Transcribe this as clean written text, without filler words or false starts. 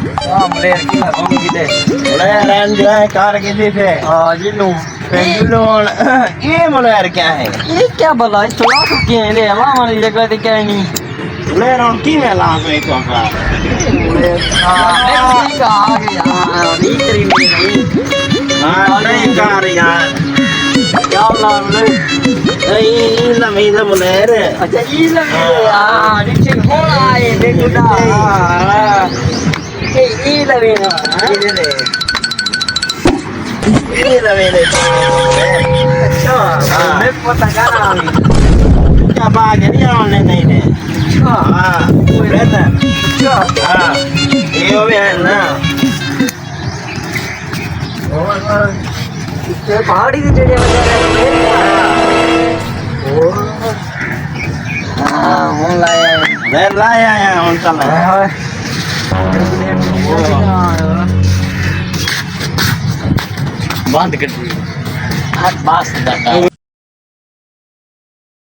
ਮਲੇਰ ਕੀ ਨਾ ਕੌਣ ਕਿਤੇ ਮਲੇਰ ਰਹਿੰਦਾ ਕਾਰ ਕਿਤੇ ਸੇ ਹਾਂ ਜਿਹਨੂੰ पेंडुलम ये मलयार क्या है ये क्या भला चला चुके हैं ले हवा हमारी जगह पे क्या नहीं मलयार और की में लाभ है तो का ठीक आ गया नहीं करी नहीं हां नहीं कार यार क्या नाम ले ये लमी दा मलयार अच्छा ये लगे हां नीचे कौन आए देखो ना ये लगे ना ये लमी दे अच्छा मैं पता कर रहा हूं क्या बात है नहीं आने नहीं ने हां रहता अच्छा हां ये भी है ना ये पहाड़ी की जगह बजा रहे हैं हां वो लाया मैं लाया है उनका मैं बंद कर दी बस